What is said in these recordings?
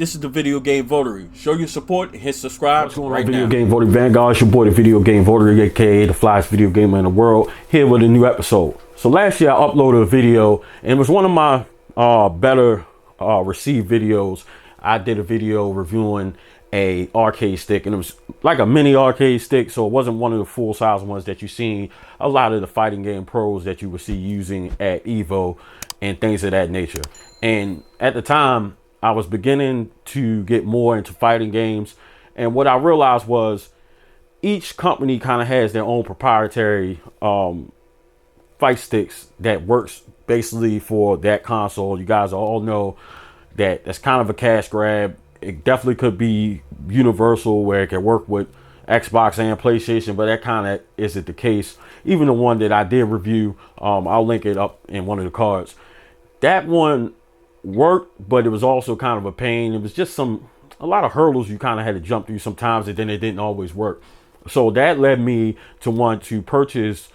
This is the Video Game Votary. Show your support and hit subscribe. What's going on, Video Game Votary Vanguard? It's your boy, the Video Game Votary, aka the flyest video gamer in the world, here with a new episode. So last year I uploaded a video, and it was one of my better received videos. I did a video reviewing a arcade stick, and it was like a mini arcade stick, so it wasn't one of the full size ones that you seen a lot of the fighting game pros that you would see using at Evo and things of that nature. And at the time, I was beginning to get more into fighting games, and what I realized was each company kind of has their own proprietary fight sticks that works basically for that console. You guys all know that that's kind of a cash grab. It definitely could be universal where it can work with Xbox and PlayStation, but that kind of isn't the case. Even the one that I did review, I'll link it up in one of the cards. That one worked, but it was also kind of a pain. It was just a lot of hurdles you kind of had to jump through sometimes, and then it didn't always work. So that led me to want to purchase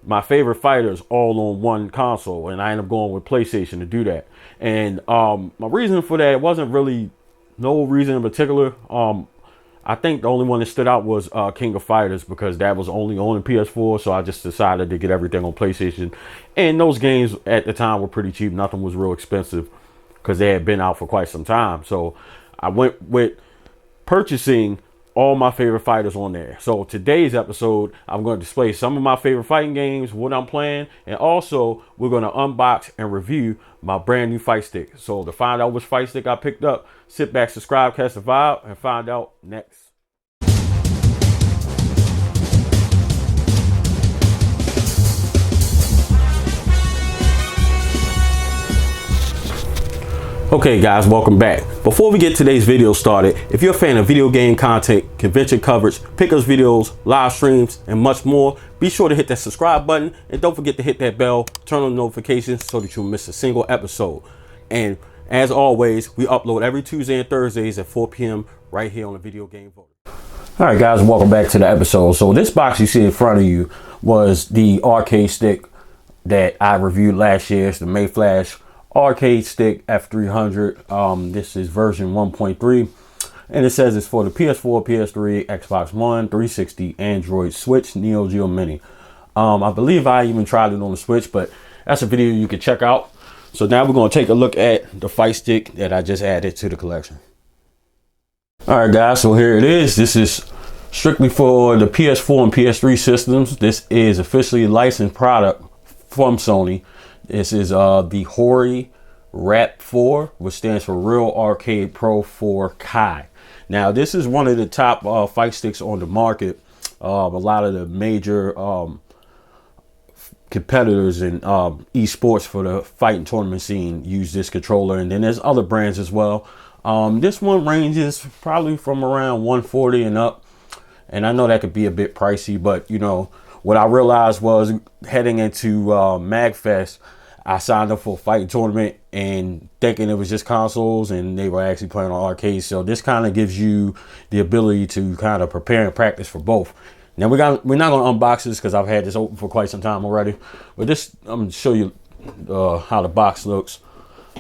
my favorite fighters all on one console, and I ended up going with PlayStation to do that. And my reason for that wasn't really no reason in particular. I think the only one that stood out was King of Fighters, because that was only on the PS4, so I just decided to get everything on PlayStation. And those games at the time were pretty cheap. Nothing was real expensive because they had been out for quite some time. So I went with purchasing all my favorite fighters on there. So today's episode, I'm going to display some of my favorite fighting games, what I'm playing, and also we're going to unbox and review my brand new fight stick. So to find out which fight stick I picked up, sit back, subscribe, catch the vibe, and find out next. Okay guys, welcome back. Before we get today's video started, if you're a fan of video game content, convention coverage, pickups videos, live streams, and much more, be sure to hit that subscribe button, and don't forget to hit that bell, turn on notifications so that you won't miss a single episode. And as always, we upload every Tuesday and Thursdays at 4 p.m. right here on the Video Game Votary. All right guys, welcome back to the episode. So this box you see in front of you was the arcade stick that I reviewed last year. It's the Mayflash arcade stick F300. This is version 1.3, and it says it's for the PS4, PS3, Xbox One, 360, Android, Switch, Neo Geo Mini. I believe I even tried it on the Switch, but that's a video you can check out. So now we're going to take a look at the fight stick that I just added to the collection. All right guys, so here it is. This is strictly for the PS4 and PS3 systems. This is officially a licensed product from Sony. This is the Hori Rap4, which stands for Real Arcade Pro 4 Kai. Now, this is one of the top fight sticks on the market. A lot of the major competitors in esports for the fighting tournament scene use this controller, and then there's other brands as well. This one ranges probably from around 140 and up, and I know that could be a bit pricey, but you know what I realized was heading into MagFest, I signed up for a fighting tournament and thinking it was just consoles, and they were actually playing on arcades. So this kind of gives you the ability to kind of prepare and practice for both. Now we're not going to unbox this because I've had this open for quite some time already. But this, I'm going to show you how the box looks.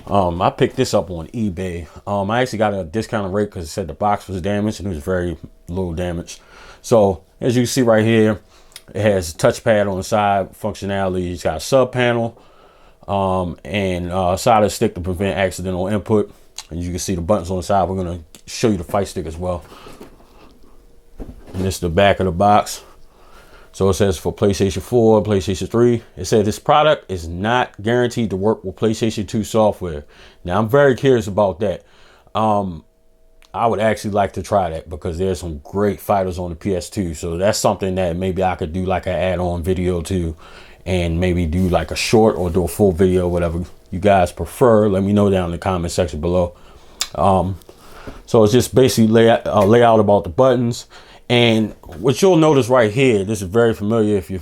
I picked this up on eBay. I actually got a discounted rate because it said the box was damaged, and it was very little damage. So as you see right here, it has a touchpad on the side functionality. It's got a sub panel. And a solid stick to prevent accidental input, and you can see the buttons on the side. We're going to show you the fight stick as well. And this is the back of the box. So it says for PlayStation 4, PlayStation 3. It says this product is not guaranteed to work with PlayStation 2 software. Now I'm very curious about that. I would actually like to try that because there's some great fighters on the PS2. So that's something that maybe I could do like an add-on video to, and maybe do like a short or do a full video, whatever you guys prefer. Let me know down in the comment section below. So it's just basically layout about the buttons. And what you'll notice right here, this is very familiar if you're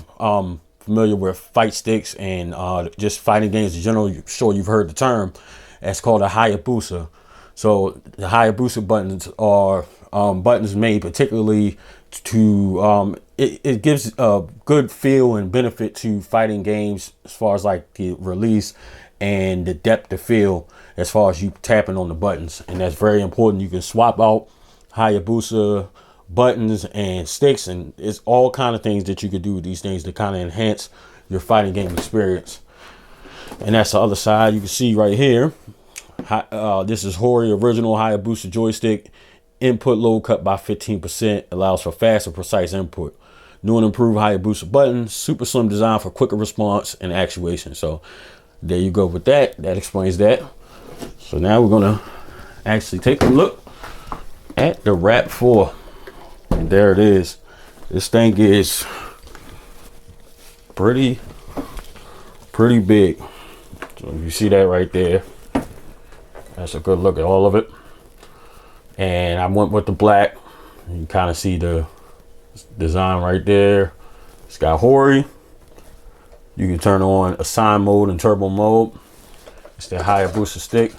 familiar with fight sticks and just fighting games in general. I'm sure you've heard the term. It's called a Hayabusa. So the Hayabusa buttons are buttons made particularly to it gives a good feel and benefit to fighting games as far as like the release and the depth of field as far as you tapping on the buttons. And that's very important. You can swap out Hayabusa buttons and sticks, and it's all kind of things that you could do with these things to kind of enhance your fighting game experience. And that's the other side. You can see right here, this is Hori original Hayabusa joystick. Input load cut by 15%, allows for fast and precise input. New and improved Hayabusa buttons, super slim design for quicker response and actuation. So there you go with that. That explains that. So now we're gonna actually take a look at the Rap4. And there it is. This thing is pretty big. So you see that right there. That's a good look at all of it. And I went with the black. You can kind of see the design right there. It's got Hori. You can turn on assign mode and turbo mode. It's the Hayabusa stick.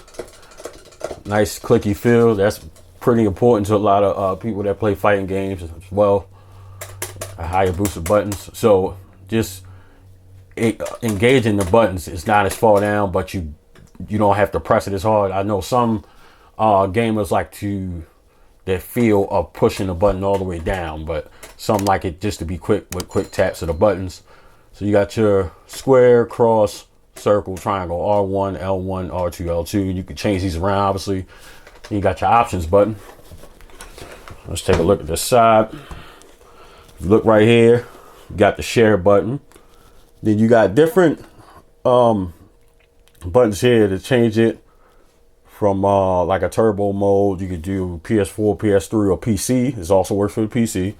Nice clicky feel. That's pretty important to a lot of people that play fighting games as well. Hayabusa buttons. So just engaging the buttons is not as far down, but you don't have to press it as hard. I know some gamers like that feel of pushing the button all the way down, but some like it just to be quick with quick taps of the buttons. So you got your square, cross, circle, triangle, R1, L1, R2, L2. You can change these around, obviously. You got your options button. Let's take a look at this side. If you look right here, you got the share button. Then you got different buttons here to change it from like a turbo mode. You could do PS4, PS3, or PC. This also works for the PC.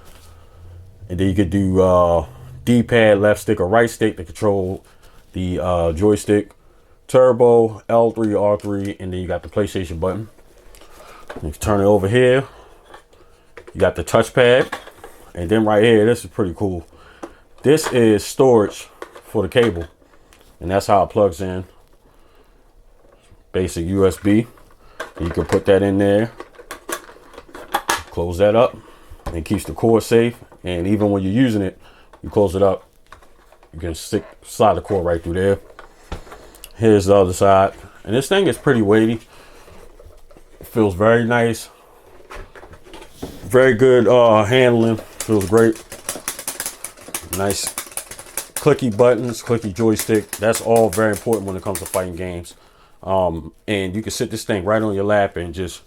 And then you could do D-pad, left stick or right stick to control the joystick. Turbo, L3, R3, and then you got the PlayStation button. You can turn it over here. You got the touchpad. And then right here, this is pretty cool. This is storage for the cable. And that's how it plugs in. Basic USB. You can put that in there. Close that up. And it keeps the cord safe. And even when you're using it, you close it up. You can slide the cord right through there. Here's the other side. And this thing is pretty weighty. It feels very nice. Very good handling. Feels great. Nice clicky buttons, clicky joystick. That's all very important when it comes to fighting games. And you can sit this thing right on your lap and just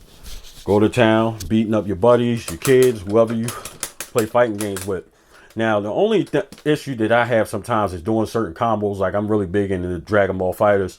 go to town, beating up your buddies, your kids, whoever you play fighting games with. Now, the only issue that I have sometimes is doing certain combos. Like I'm really big into the Dragon Ball Fighters.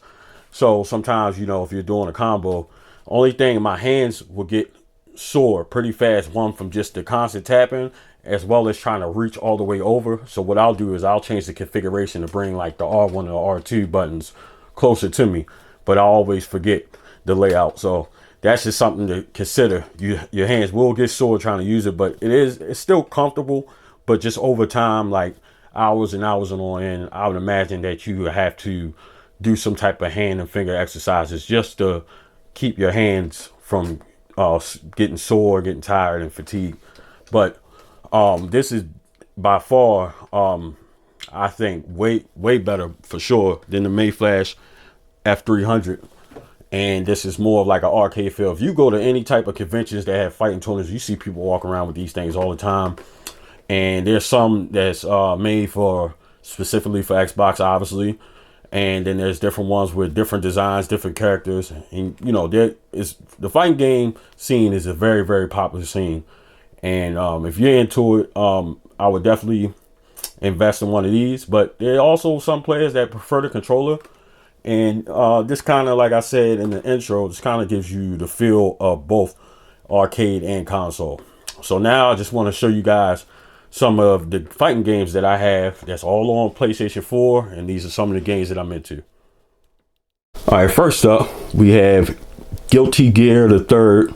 So sometimes, you know, if you're doing a combo, only thing my hands will get sore pretty fast. One, from just the constant tapping, as well as trying to reach all the way over. So what I'll do is I'll change the configuration to bring like the R1 or R2 buttons closer to me. But I always forget the layout. So that's just something to consider. Your hands will get sore trying to use it, but it's still comfortable. But just over time, like hours and hours on end, I would imagine that you have to do some type of hand and finger exercises just to keep your hands from getting sore, getting tired, and fatigued. But this is by far, I think, way better for sure than the Mayflash F300. And this is more of like an arcade feel. If you go to any type of conventions that have fighting tournaments, you see people walking around with these things all the time. And there's some that's made for specifically for Xbox, obviously. And then there's different ones with different designs, different characters. And, you know, there is the fighting game scene is a very, very popular scene. And if you're into it, I would definitely invest in one of these. But there are also some players that prefer the controller. And this kind of, like I said in the intro, this kind of gives you the feel of both arcade and console. So now I just want to show you guys some of the fighting games that I have that's all on PlayStation 4, and these are some of the games that I'm into. All right, first up, we have Guilty Gear the Third,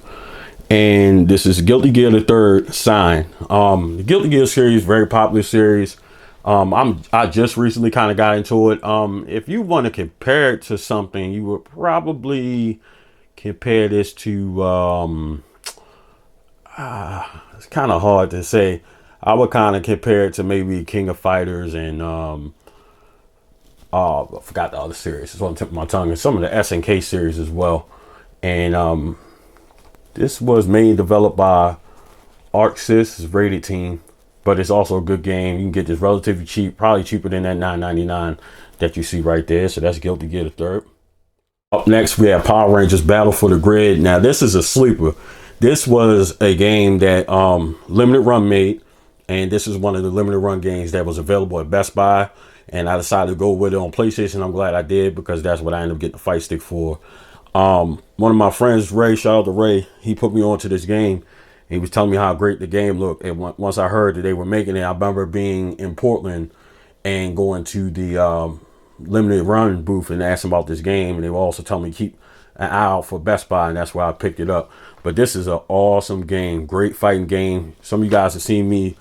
and this is Guilty Gear the Third Sign. The Guilty Gear series, very popular series. I just recently kind of got into it. If you want to compare it to something, you would probably compare this to it's kind of hard to say. I would kind of compare it to maybe King of Fighters and I forgot the other series. It's on the tip of my tongue. And some of the SNK series as well. And this was mainly developed by ArcSys, it's rated team, but it's also a good game. You can get this relatively cheap, probably cheaper than that $9.99 that you see right there. So that's Guilty Gear the Third. Up next, we have Power Rangers Battle for the Grid. Now, this is a sleeper. This was a game that Limited Run made, and this is one of the limited run games that was available at Best Buy. And I decided to go with it on PlayStation. I'm glad I did, because that's what I ended up getting the fight stick for. One of my friends, Ray, shout out to Ray, he put me onto this game. He was telling me how great the game looked. And once I heard that they were making it, I remember being in Portland and going to the limited run booth and asking about this game. And they were also telling me to keep an eye out for Best Buy, and that's why I picked it up. But this is an awesome game, great fighting game. Some of you guys have seen me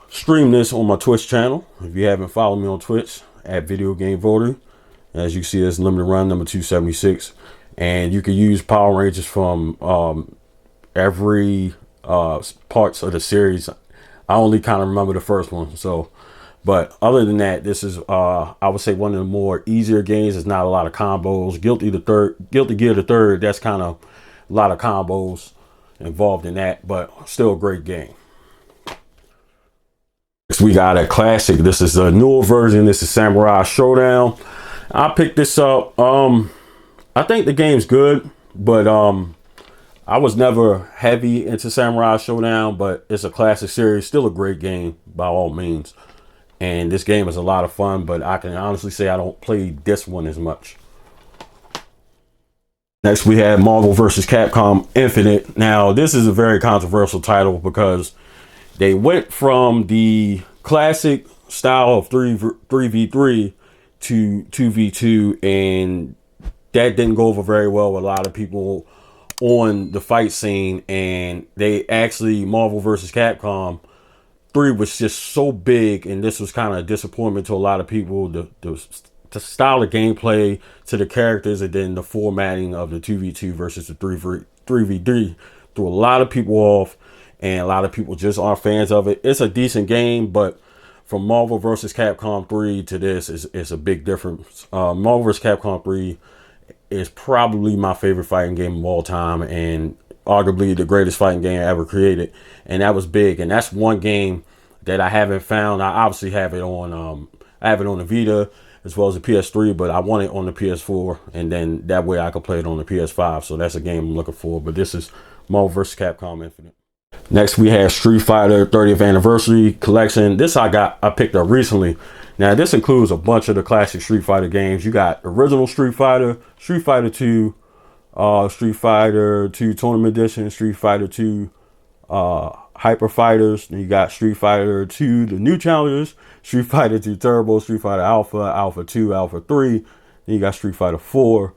stream this on my Twitch channel. If you haven't followed me on Twitch, at VideoGameVotary. As you see, it's limited run number 276. And you can use Power Rangers from every parts of the series. I only kind of remember the first one. So, but other than that, this is I would say one of the more easier games. There's not a lot of combos. Guilty Gear the Third, that's kind of a lot of combos involved in that, but still a great game. Next, we got a classic. This is a newer version. This is Samurai Showdown. I picked this up. I think the game's good, but I was never heavy into Samurai Showdown, but it's a classic series, still a great game by all means. And this game is a lot of fun, but I can honestly say I don't play this one as much. Next, we have Marvel vs. Capcom Infinite. Now, this is a very controversial title because they went from the classic style of 3v3 to 2v2, and that didn't go over very well with a lot of people on the fight scene. And they actually, Marvel vs. Capcom 3 was just so big, and this was kind of a disappointment to a lot of people. The style of gameplay, to the characters, and then the formatting of the 2v2 versus the 3v3 threw a lot of people off, and a lot of people just aren't fans of it. It's a decent game, but from Marvel vs. Capcom 3 to this is a big difference. Marvel vs. Capcom 3 is probably my favorite fighting game of all time, and arguably the greatest fighting game ever created. And that was big, and that's one game that I haven't found. I obviously have it on I have it on the Vita as well as the PS3, but I want it on the PS4, and then that way I could play it on the PS5. So that's a game I'm looking for. But this is Marvel vs. Capcom Infinite. Next, we have Street Fighter 30th Anniversary Collection. This I picked up recently. Now, this includes a bunch of the classic Street Fighter games. You got original Street Fighter, Street Fighter 2, Street Fighter 2 Tournament Edition, Street Fighter 2 Hyper Fighters. Then you got Street Fighter 2, the new challengers, Street Fighter 2 Turbo, Street Fighter Alpha, Alpha 2, Alpha 3. Then you got Street Fighter 4,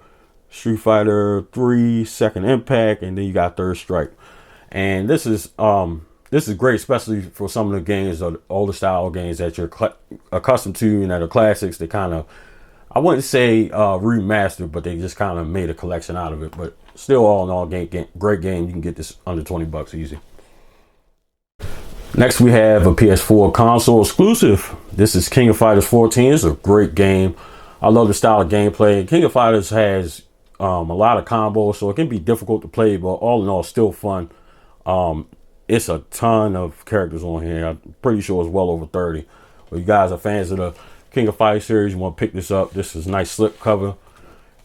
Street Fighter 3 Second Impact, and then you got Third Strike. And this is great, especially for some of the games, or the older style games that you're accustomed to and that are classics. They kind of, I wouldn't say remastered, but they just kind of made a collection out of it. But still, all in all, great game. You can get this under 20 bucks easy. Next, we have a PS4 console exclusive. This is King of Fighters 14. It's a great game. I love the style of gameplay. King of Fighters has a lot of combos, so it can be difficult to play, but all in all, still fun. It's a ton of characters on here. I'm pretty sure it's well over 30. But you guys are fans of the King of Fighters series, you want to pick this up. This is a nice slip cover,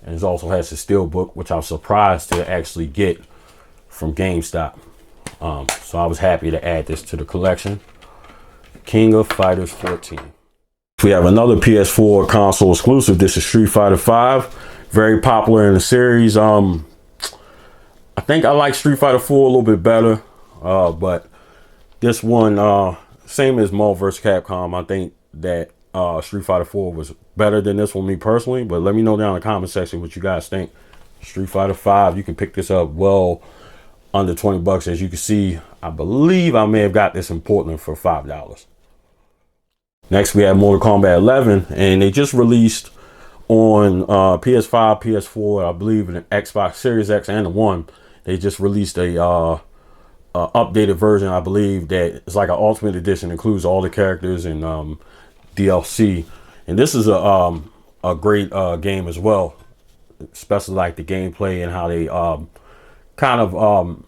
and it also has the steel book, which I was surprised to actually get from GameStop. So I was happy to add this to the collection. King of Fighters 14. We have another PS4 console exclusive. This is Street Fighter 5. Very popular in the series. I think I like Street Fighter 4 a little bit better. But this one, same as Marvel vs. Capcom, I think that Street Fighter 4 was better than this one, me personally. But let me know down in the comment section what you guys think. Street Fighter 5, you can pick this up well under 20 bucks. As you can see, I believe I may have got this in Portland for $5. Next, we have Mortal Kombat 11, and they just released on PS5, PS4, I believe, in the Xbox Series X and the One. They just released a updated version, I believe, that is like an Ultimate Edition, includes all the characters and DLC. And this is a a great game as well, especially like the gameplay and how they kind of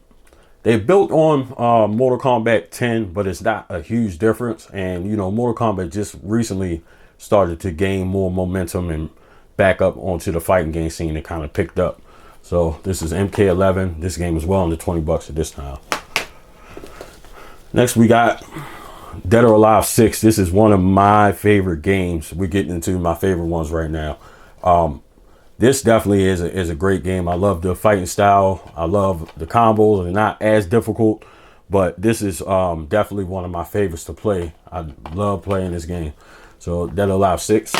they built on Mortal Kombat 10, but it's not a huge difference. And you know, Mortal Kombat just recently started to gain more momentum and back up onto the fighting game scene that kind of picked up. So this is MK11. This game is well under 20 bucks at this time. Next we got Dead or Alive 6. This is one of my favorite games. We're getting into my favorite ones right now. This definitely is a great game. I love the fighting style. I love the combos. They're not as difficult, but this is definitely one of my favorites to play. I love playing this game. So Dead or Alive 6.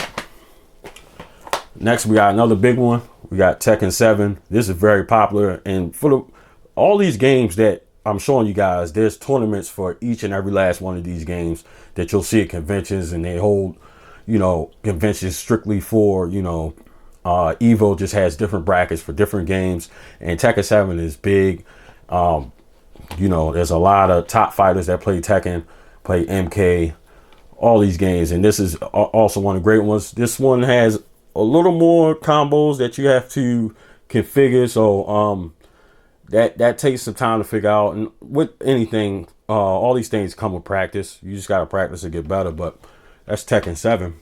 Next, we got another big one. We got Tekken 7. This is very popular. And for all these games that I'm showing you guys, there's tournaments for each and every last one of these games that you'll see at conventions, and they hold, you know, conventions strictly for, you know, Evo just has different brackets for different games, and Tekken 7 is big. You know, there's a lot of top fighters that play Tekken, play MK, all these games, and this is also one of the great ones. This one has a little more combos that you have to configure, so that takes some time to figure out. And with anything, all these things come with practice. You just gotta practice to get better. But that's Tekken 7.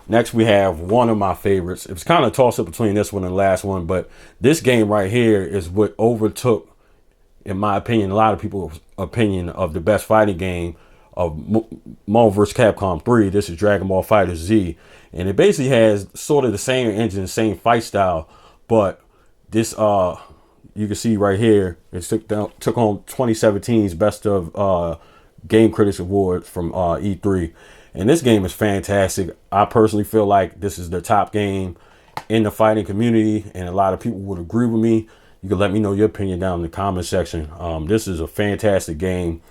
Next, we have one of my favorites. It was kind of tossed up between this one and the last one, but this game right here is what overtook, in my opinion, a lot of people's opinion of the best fighting game of Marvel vs. Capcom 3. This is Dragon Ball Fighter Z, and it basically has sort of the same engine, same fight style, but this you can see right here, it took on 2017's Best of Game Critics Award from E3. And this game is fantastic. I personally feel like this is the top game in the fighting community, and a lot of people would agree with me. You can let me know your opinion down in the comment section. This is a fantastic game.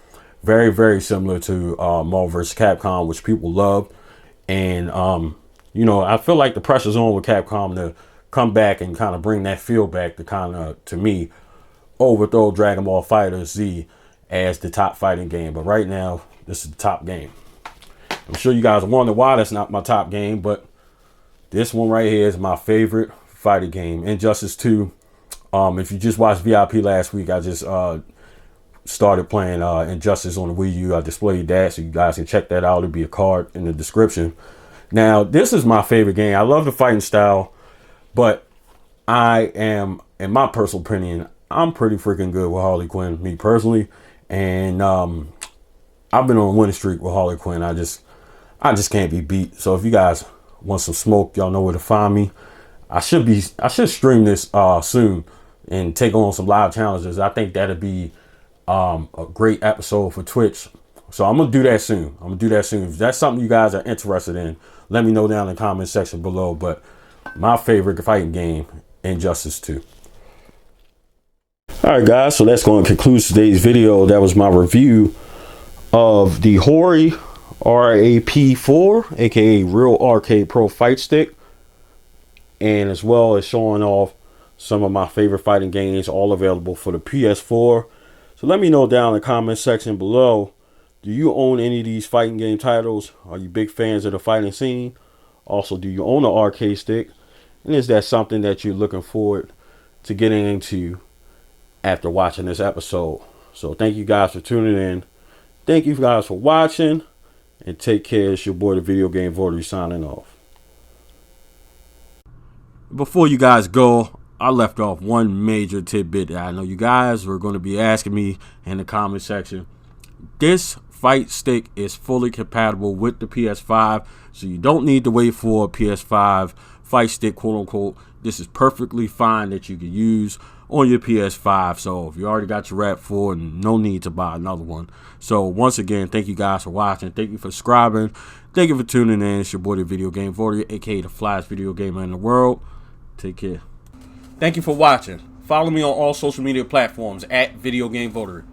Very, very similar to Marvel vs. Capcom, which people love. And, you know, I feel like the pressure's on with Capcom to come back and kind of bring that feel back to kind of, to me, overthrow Dragon Ball Fighter Z as the top fighting game. But right now, this is the top game. I'm sure you guys wonder why that's not my top game, but this one right here is my favorite fighting game. Injustice 2. If you just watched VIP last week, I just started playing Injustice on the Wii U. I displayed that, so you guys can check that out. It'll be a card in the description. Now, this is my favorite game. I love the fighting style, but I am, in my personal opinion, I'm pretty freaking good with Harley Quinn, me personally. And I've been on a winning streak with Harley Quinn. I just can't be beat. So if you guys want some smoke, y'all know where to find me. I should stream this soon and take on some live challenges. I think that'd be a great episode for Twitch. So I'm gonna do that soon. If that's something you guys are interested in, let me know down in the comment section below. But my favorite fighting game, Injustice 2. All right, guys. So that's going to conclude today's video. That was my review of the Hori Rap4, aka Real Arcade Pro Fight Stick, and as well as showing off some of my favorite fighting games, all available for the PS4. So let me know down in the comment section below, do you own any of these fighting game titles? Are you big fans of the fighting scene? Also, do you own an arcade stick? And is that something that you're looking forward to getting into after watching this episode? So thank you guys for tuning in. Thank you guys for watching, and take care. It's your boy, the Video Game Votary, signing off. Before you guys go, I left off one major tidbit that I know you guys were going to be asking me in the comment section. This fight stick is fully compatible with the PS5, so you don't need to wait for a PS5 fight stick, quote unquote. This is perfectly fine that you can use on your PS5. So if you already got your Rap4, no need to buy another one. So once again, thank you guys for watching. Thank you for subscribing. Thank you for tuning in. It's your boy, the Video Game Votary, aka the flyest video gamer in the world. Take care. Thank you for watching. Follow me on all social media platforms at Video Game Votary.